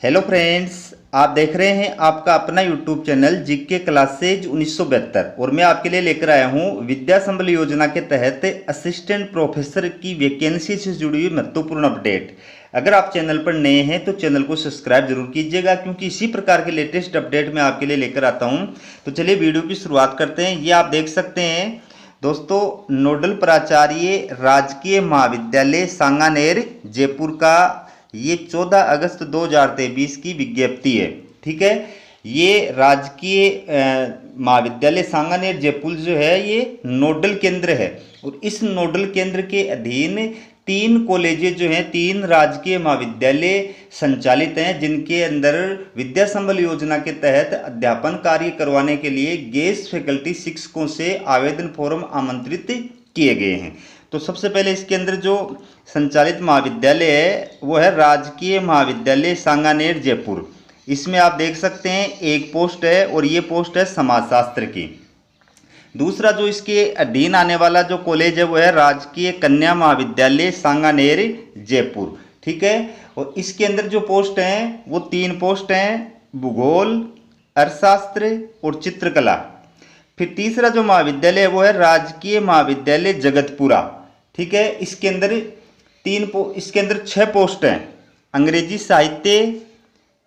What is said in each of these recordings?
Hello friends, आप देख रहे हैं आपका अपना यूट्यूब चैनल जीके क्लासेज 1972 और मैं आपके लिए लेकर आया हूं विद्या संबल योजना के तहत असिस्टेंट प्रोफेसर की वैकेंसी से जुड़ी हुई महत्वपूर्ण अपडेट। अगर आप चैनल पर नए हैं तो चैनल को सब्सक्राइब जरूर कीजिएगा, क्योंकि इसी प्रकार के लेटेस्ट अपडेट मैं आपके लिए लेकर आता हूं। तो चलिए वीडियो की शुरुआत करते हैं। ये आप देख सकते हैं दोस्तों, नोडल प्राचार्य राजकीय महाविद्यालय सांगानेर जयपुर का ये 14 अगस्त 2023 की विज्ञप्ति है। ठीक है, ये राजकीय महाविद्यालय सांगानेर जयपुर जो है ये नोडल केंद्र है और इस नोडल केंद्र के अधीन 3 कॉलेजेस जो हैं, 3 राजकीय महाविद्यालय संचालित हैं, जिनके अंदर विद्या संबल योजना के तहत अध्यापन कार्य करवाने के लिए गेस्ट फैकल्टी शिक्षकों से आवेदन फॉर्म आमंत्रित किए गए हैं। तो सबसे पहले इसके अंदर जो संचालित महाविद्यालय है वो है राजकीय महाविद्यालय सांगानेर जयपुर। इसमें आप देख सकते हैं एक पोस्ट है और ये पोस्ट है समाजशास्त्र की। दूसरा जो इसके अधीन आने वाला जो कॉलेज है वो है राजकीय कन्या महाविद्यालय सांगानेर जयपुर। ठीक है, और इसके अंदर जो पोस्ट हैं वो 3 पोस्ट हैं, भूगोल, अर्थशास्त्र और चित्रकला। फिर तीसरा जो महाविद्यालय है वो है राजकीय महाविद्यालय जगतपुरा। ठीक है, इसके अंदर 6 पोस्ट हैं, अंग्रेजी साहित्य,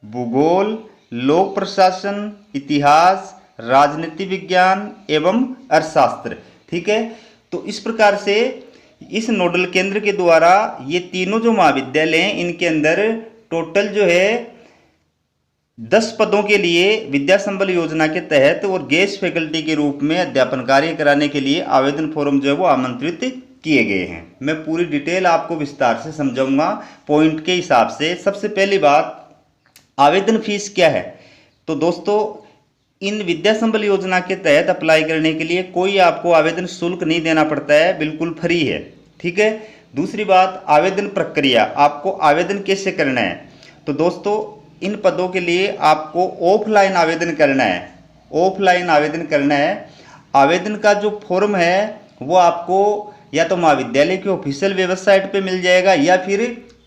भूगोल, लोक प्रशासन, इतिहास, राजनीति विज्ञान एवं अर्थशास्त्र। ठीक है, तो इस प्रकार से इस नोडल केंद्र के द्वारा ये तीनों जो महाविद्यालय हैं इनके अंदर टोटल जो है 10 पदों के लिए विद्या संबल योजना के तहत और गेस्ट फैकल्टी के रूप में अध्यापन कार्य कराने के लिए आवेदन फॉर्म जो है वो आमंत्रित किए गए हैं। मैं पूरी डिटेल आपको विस्तार से समझाऊंगा पॉइंट के हिसाब से। सबसे पहली बात, आवेदन फीस क्या है? तो दोस्तों, इन विद्या संबल योजना के तहत अप्लाई करने के लिए कोई आपको आवेदन शुल्क नहीं देना पड़ता है, बिल्कुल फ्री है। ठीक है, दूसरी बात, आवेदन प्रक्रिया, आपको आवेदन कैसे करना है? तो दोस्तों, इन पदों के लिए आपको ऑफलाइन आवेदन करना है। ऑफलाइन आवेदन करना है। आवेदन का जो फॉर्म है वो आपको या तो महाविद्यालय की ऑफिशियल वेबसाइट पे मिल जाएगा या फिर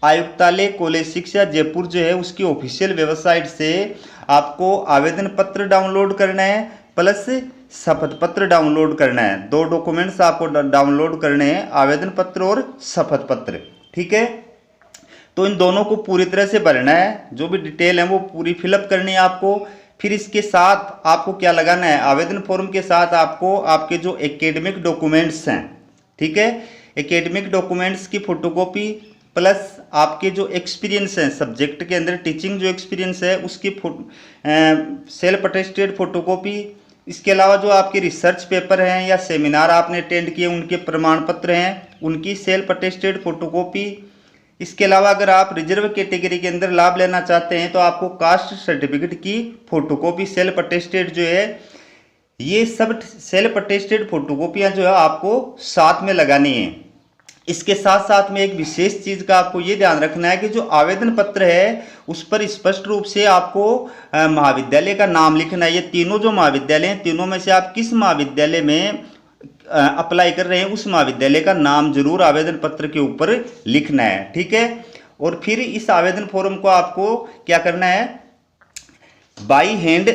आयुक्तालय कॉलेज शिक्षा जयपुर जो है उसकी ऑफिशियल वेबसाइट से आपको आवेदन पत्र डाउनलोड करना है प्लस शपथ पत्र डाउनलोड करना है। 2 डॉक्यूमेंट्स आपको डाउनलोड करने हैं, आवेदन पत्र और शपथ पत्र। ठीक है, तो इन दोनों को पूरी तरह से भरना है, जो भी डिटेल है वो पूरी फिलअप करनी है आपको। फिर इसके साथ आपको क्या लगाना है? आवेदन फॉर्म के साथ आपको आपके जो एकेडमिक डॉक्यूमेंट्स हैं, ठीक है, एकेडमिक डॉक्यूमेंट्स की फोटोकॉपी प्लस आपके जो एक्सपीरियंस है सब्जेक्ट के अंदर, टीचिंग जो एक्सपीरियंस है उसकी सेल्फ अटेस्टेड फोटोकॉपी, इसके अलावा जो आपके रिसर्च पेपर हैं या सेमिनार आपने अटेंड किए उनके प्रमाण पत्र हैं उनकी सेल्फ अटेस्टेड फोटोकॉपी। इसके अलावा अगर आप रिजर्व कैटेगरी के अंदर लाभ लेना चाहते हैं तो आपको कास्ट सर्टिफिकेट की फोटोकॉपी सेल्फ अटेस्टेड जो है, ये सब सेल्फ अटेस्टेड फोटोकॉपियां जो है आपको साथ में लगानी है। इसके साथ साथ में एक विशेष चीज का आपको ये ध्यान रखना है कि जो आवेदन पत्र है उस पर स्पष्ट रूप से आपको महाविद्यालय का नाम लिखना है। ये तीनों जो महाविद्यालय हैं, तीनों में से आप किस महाविद्यालय में अप्लाई कर रहे हैं उस महाविद्यालय का नाम जरूर आवेदन पत्र के ऊपर लिखना है। ठीक है, और फिर इस आवेदन फॉर्म को आपको क्या करना है? बाई हैंड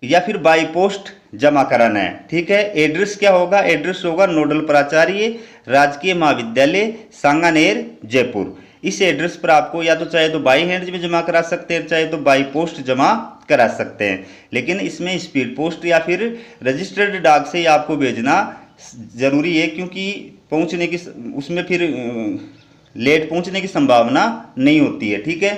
या फिर बाई पोस्ट जमा कराना है। ठीक है, एड्रेस क्या होगा? एड्रेस होगा नोडल प्राचार्य राजकीय महाविद्यालय सांगानेर जयपुर। इस एड्रेस पर आपको या तो चाहे तो बाई हैंड में जमा करा सकते हैं, चाहे तो बाई पोस्ट जमा करा सकते हैं, लेकिन इसमें स्पीड पोस्ट या फिर रजिस्टर्ड डाक से आपको भेजना जरूरी है, क्योंकि पहुंचने की उसमें फिर लेट पहुंचने की संभावना नहीं होती है। ठीक है,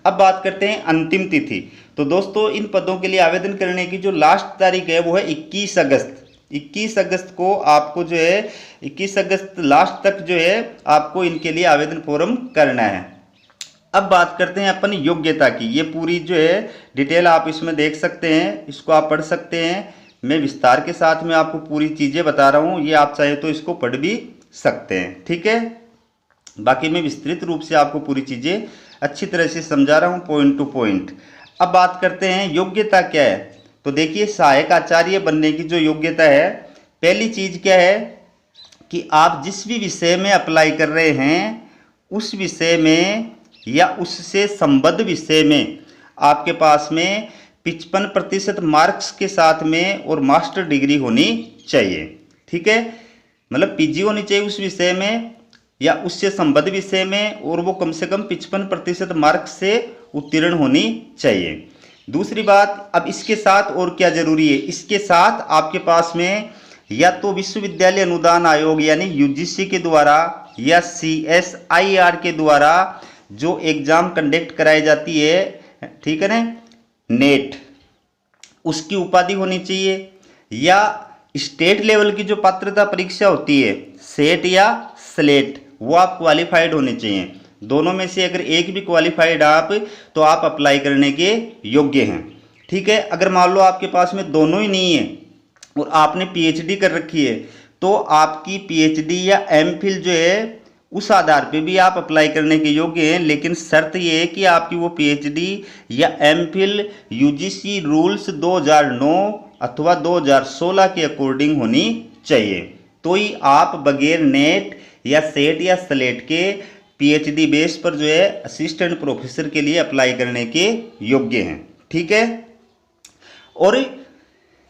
अब बात करते हैं अंतिम तिथि। तो दोस्तों, इन पदों के लिए आवेदन करने की जो लास्ट तारीख है वो है 21 अगस्त। 21 अगस्त को आपको जो है 21 अगस्त लास्ट तक जो है आपको इनके लिए आवेदन फॉर्म करना है। अब बात करते हैं अपन योग्यता की। ये पूरी जो है डिटेल आप इसमें देख सकते हैं, इसको आप पढ़ सकते हैं। मैं विस्तार के साथ में आपको पूरी चीज़ें बता रहा हूँ, ये आप चाहे तो इसको पढ़ भी सकते हैं। ठीक है, बाकी मैं विस्तृत रूप से आपको पूरी चीज़ें अच्छी तरह से समझा रहा हूँ, पॉइंट टू पॉइंट। अब बात करते हैं योग्यता क्या है। तो देखिए, सहायक आचार्य बनने की जो योग्यता है, पहली चीज़ क्या है कि आप जिस भी विषय में अप्लाई कर रहे हैं उस विषय में या उससे संबद्ध विषय में आपके पास में 55% मार्क्स के साथ में और मास्टर डिग्री होनी चाहिए। ठीक है, मतलब पीजी होनी चाहिए उस विषय में या उससे संबद्ध विषय में, और वो कम से कम 55% मार्क्स से उत्तीर्ण होनी चाहिए। दूसरी बात, अब इसके साथ और क्या जरूरी है, इसके साथ आपके पास में या तो विश्वविद्यालय अनुदान आयोग यानी यूजीसी के द्वारा या CSIR के द्वारा जो एग्जाम कंडक्ट कराई जाती है, ठीक है ना, नेट, उसकी उपाधि होनी चाहिए, या स्टेट लेवल की जो पात्रता परीक्षा होती है सेट या स्लेट, वो आप क्वालिफाइड होने चाहिए। दोनों में से अगर एक भी क्वालिफाइड आप, तो आप अप्लाई करने के योग्य हैं। ठीक है, अगर मान लो आपके पास में दोनों ही नहीं है और आपने पीएचडी कर रखी है, तो आपकी पीएचडी या एमफिल जो है उस आधार पे भी आप अप्लाई करने के योग्य हैं, लेकिन शर्त ये है कि आपकी वो पीएचडी या एमफिल यूजीसी रूल्स 2009 अथवा 2016 के अकॉर्डिंग होनी चाहिए, तो ही आप बगैर नेट या सेट या स्लेट के पीएचडी बेस पर जो है असिस्टेंट प्रोफेसर के लिए अप्लाई करने के योग्य हैं। ठीक है, और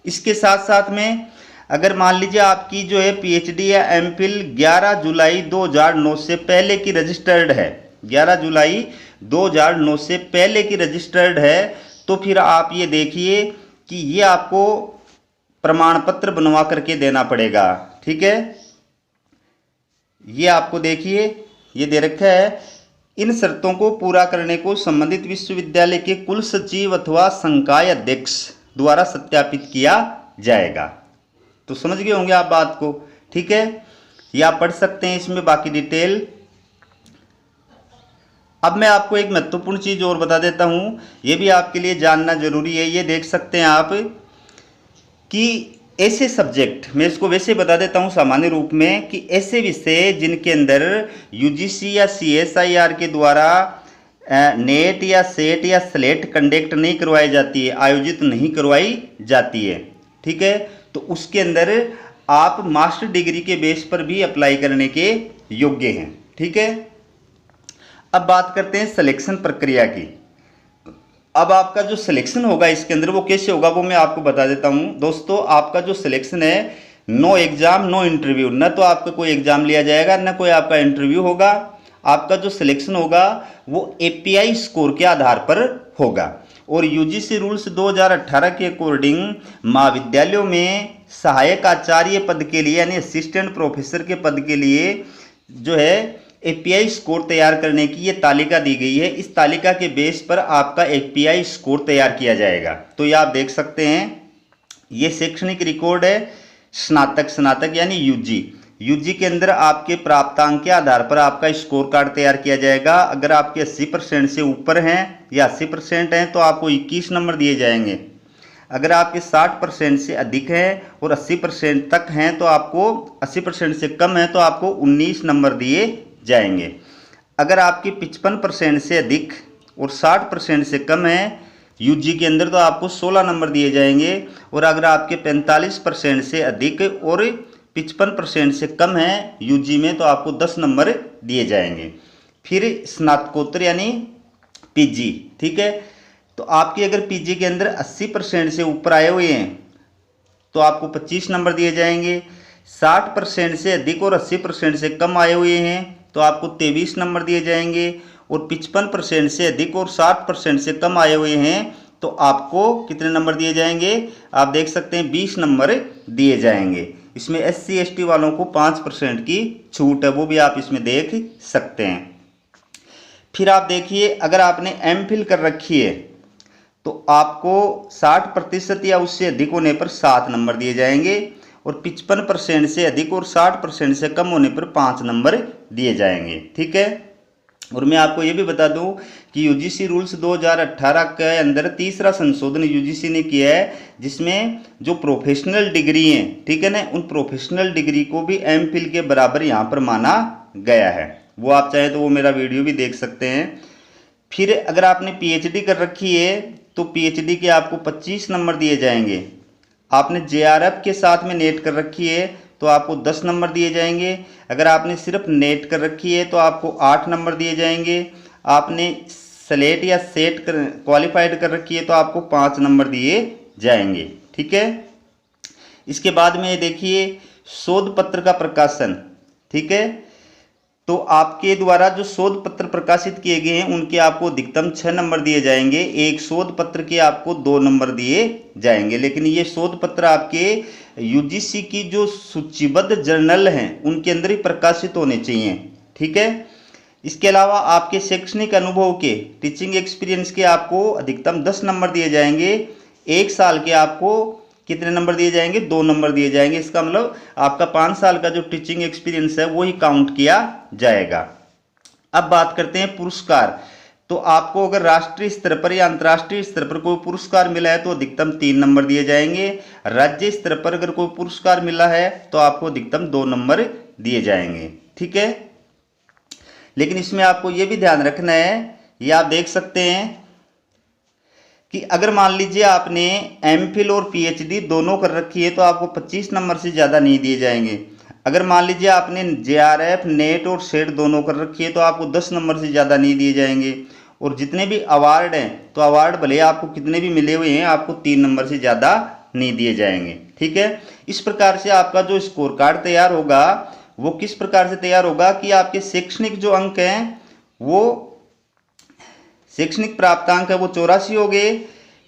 इसके साथ साथ में अगर मान लीजिए आपकी जो है पीएचडी या एमफिल 11 जुलाई 2009 से पहले की रजिस्टर्ड है, 11 जुलाई 2009 से पहले की रजिस्टर्ड है, तो फिर आप ये देखिए कि ये आपको प्रमाण पत्र बनवा करके देना पड़ेगा। ठीक है, ये आपको देखिए ये दे रखा है, इन शर्तों को पूरा करने को संबंधित विश्वविद्यालय के कुल सचिव अथवा संकाय अध्यक्ष द्वारा सत्यापित किया जाएगा। तो समझ गए होंगे आप बात को। ठीक है, ये आप पढ़ सकते हैं इसमें बाकी डिटेल। अब मैं आपको एक महत्वपूर्ण चीज और बता देता हूं, ये भी आपके लिए जानना जरूरी है। ये देख सकते हैं आप कि ऐसे सब्जेक्ट, मैं इसको वैसे बता देता हूं सामान्य रूप में, कि ऐसे विषय जिनके अंदर यूजीसी या CSIR के द्वारा नेट या सेट या स्लेट कंडक्ट नहीं करवाई जाती है, आयोजित नहीं करवाई जाती है। ठीक है, तो उसके अंदर आप मास्टर डिग्री के बेस पर भी अप्लाई करने के योग्य हैं। ठीक है, अब बात करते हैं सिलेक्शन प्रक्रिया की। अब आपका जो सिलेक्शन होगा इसके अंदर वो कैसे होगा वो मैं आपको बता देता हूं। दोस्तों, आपका जो सिलेक्शन है, नो एग्जाम नो इंटरव्यू, न तो आपका कोई एग्जाम लिया जाएगा न कोई आपका इंटरव्यू होगा। आपका जो सिलेक्शन होगा वो API स्कोर के आधार पर होगा, और यूजीसी रूल्स 2018 के अकॉर्डिंग महाविद्यालयों में सहायक आचार्य पद के लिए यानी असिस्टेंट प्रोफेसर के पद के लिए जो है API स्कोर तैयार करने की ये तालिका दी गई है। इस तालिका के बेस पर आपका API स्कोर तैयार किया जाएगा। तो ये आप देख सकते हैं, ये शैक्षणिक रिकॉर्ड है, स्नातक यानी यूजी के अंदर आपके प्राप्तांक के आधार पर आपका स्कोर कार्ड तैयार किया जाएगा। अगर आपके 80% से ऊपर हैं या 80% हैं तो आपको 21 नंबर दिए जाएंगे। अगर आपके 60% से अधिक हैं और 80% तक हैं तो आपको 80% से कम है तो आपको 19 नंबर दिए जाएंगे। अगर आपके 55% से अधिक और 60% से कम है यूजी के अंदर तो आपको 16 नंबर दिए जाएंगे, और अगर आपके 45% से अधिक और 55% से कम है यूजी में तो आपको 10 नंबर दिए जाएंगे। फिर स्नातकोत्तर यानी पीजी। ठीक है, तो आपकी अगर पीजी के अंदर 80% से ऊपर आए हुए हैं तो आपको 25 नंबर दिए जाएंगे। 60% से अधिक और 80% से कम आए हुए हैं तो आपको 23 नंबर दिए जाएंगे, और 55% से अधिक और 60% से कम आए हुए हैं तो आपको कितने नंबर दिए जाएंगे, आप देख सकते हैं 20 नंबर दिए जाएंगे। इसमें SC ST वालों को 5% की छूट है, वो भी आप इसमें देख सकते हैं। फिर आप देखिए, अगर आपने MPhil कर रखी है तो आपको 60% या उससे अधिक होने पर 7 नंबर दिए जाएंगे, और 55% से अधिक और 60% से कम होने पर 5 नंबर दिए जाएंगे। ठीक है, और मैं आपको ये भी बता दूं कि यूजीसी रूल्स 2018 के अंदर तीसरा संशोधन यूजीसी ने किया है, जिसमें जो प्रोफेशनल डिग्री हैं, ठीक है ना, उन प्रोफेशनल डिग्री को भी MPhil के बराबर यहाँ पर माना गया है। वो आप चाहे तो वो मेरा वीडियो भी देख सकते हैं। फिर अगर आपने PhD कर रखी है तो PhD के आपको 25 नंबर दिए जाएंगे। आपने JRF के साथ में नेट कर रखी है तो आपको 10 नंबर दिए जाएंगे। अगर आपने सिर्फ नेट कर रखी है तो आपको 8 नंबर दिए जाएंगे। आपने स्लेट या सेट क्वालिफाइड कर रखी है तो आपको 5 नंबर दिए जाएंगे। ठीक है। इसके बाद में देखिए शोध पत्र का प्रकाशन। ठीक है, तो आपके द्वारा जो शोध पत्र प्रकाशित किए गए हैं उनके आपको अधिकतम 6 नंबर दिए जाएंगे। एक शोध पत्र के आपको 2 नंबर दिए जाएंगे, लेकिन ये शोध पत्र आपके यूजीसी की जो सूचीबद्ध जर्नल हैं उनके अंदर ही प्रकाशित होने चाहिए। ठीक है। इसके अलावा आपके शैक्षणिक अनुभव के टीचिंग एक्सपीरियंस के आपको अधिकतम 10 नंबर दिए जाएंगे। 1 साल के आपको कितने नंबर दिए जाएंगे? 2 नंबर दिए जाएंगे। इसका मतलब आपका 5 साल का जो टीचिंग एक्सपीरियंस है वो ही काउंट किया जाएगा। अब बात करते हैं पुरस्कार। तो आपको अगर राष्ट्रीय स्तर पर या अंतर्राष्ट्रीय स्तर पर कोई पुरस्कार मिला है तो अधिकतम 3 नंबर दिए जाएंगे। राज्य स्तर पर अगर कोई पुरस्कार मिला है तो आपको अधिकतम 2 नंबर दिए जाएंगे। ठीक है। लेकिन इसमें आपको ये भी ध्यान रखना है, ये आप देख सकते हैं कि अगर मान लीजिए आपने एमफिल और पीएचडी दोनों कर रखी है तो आपको 25 नंबर से ज़्यादा नहीं दिए जाएंगे। अगर मान लीजिए आपने जेआरएफ, नेट और सेट दोनों कर रखी है तो आपको 10 नंबर से ज़्यादा नहीं दिए जाएंगे। और जितने भी अवार्ड हैं तो अवार्ड भले आपको कितने भी मिले हुए हैं आपको 3 नंबर से ज़्यादा नहीं दिए जाएंगे। ठीक है। इस प्रकार से आपका जो स्कोर कार्ड तैयार होगा वो किस प्रकार से तैयार होगा कि आपके शैक्षणिक जो अंक हैं वो शैक्षणिक प्राप्तांक है वो 84 हो गए,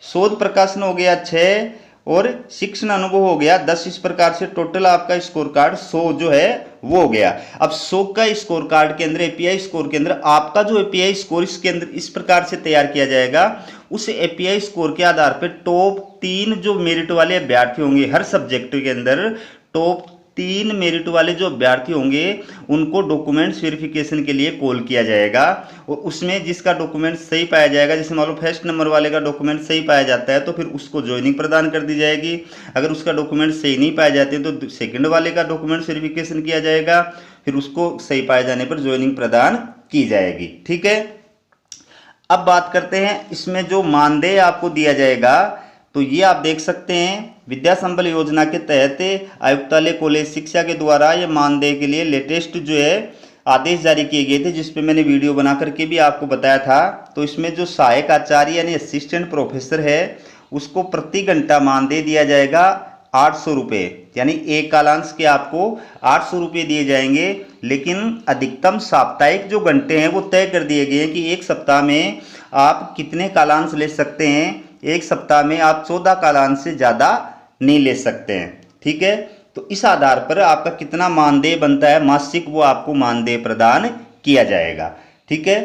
शोध प्रकाशन हो गया 6 और शिक्षण अनुभव हो गया 10। इस प्रकार से टोटल आपका स्कोर कार्ड 100 जो है वो हो गया। अब 100 का स्कोर कार्ड के अंदर एपीआई स्कोर के अंदर आपका जो एपीआई स्कोर इसके अंदर इस प्रकार से तैयार किया जाएगा। उस एपीआई स्कोर के आधार पर टॉप 3 जो मेरिट वाले अभ्यर्थी होंगे हर सब्जेक्ट के अंदर, टॉप 3 मेरिट वाले जो अभ्यर्थी होंगे उनको डॉक्यूमेंट्स वेरिफिकेशन के लिए कॉल किया जाएगा। और उसमें जिसका डॉक्यूमेंट सही पाया जाएगा, जैसे मान लो फर्स्ट नंबर वाले का डॉक्यूमेंट सही पाया जाता है तो फिर उसको ज्वाइनिंग प्रदान कर दी जाएगी। अगर उसका डॉक्यूमेंट सही नहीं पाए जाते हैं तो सेकंड वाले का डॉक्यूमेंट्स वेरिफिकेशन किया जाएगा, फिर उसको सही पाए जाने पर ज्वाइनिंग प्रदान की जाएगी। ठीक है। अब बात करते हैं इसमें जो मानदेय आपको दिया जाएगा, तो ये आप देख सकते हैं विद्या संबल योजना के तहत आयुक्तालय कॉलेज शिक्षा के द्वारा ये मानदेय के लिए लेटेस्ट जो है आदेश जारी किए गए थे, जिस पे मैंने वीडियो बना करके भी आपको बताया था। तो इसमें जो सहायक आचार्य यानी असिस्टेंट प्रोफेसर है उसको प्रति घंटा मानदेय दिया जाएगा 800 रुपये, यानी एक कालांश के आपको 800 रुपये दिए जाएंगे। लेकिन अधिकतम साप्ताहिक जो घंटे हैं वो तय कर दिए गए हैं कि एक सप्ताह में आप कितने कालांश ले सकते हैं। एक सप्ताह में आप 14 कालांश से ज़्यादा नहीं ले सकते हैं। ठीक है। तो इस आधार पर आपका कितना मानदेय बनता है मासिक वो आपको मानदेय प्रदान किया जाएगा। ठीक है।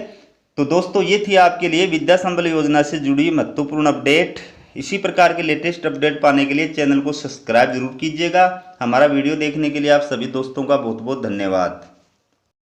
तो दोस्तों ये थी आपके लिए विद्या संबल योजना से जुड़ी महत्वपूर्ण अपडेट। इसी प्रकार के लेटेस्ट अपडेट पाने के लिए चैनल को सब्सक्राइब जरूर कीजिएगा। हमारा वीडियो देखने के लिए आप सभी दोस्तों का बहुत बहुत धन्यवाद।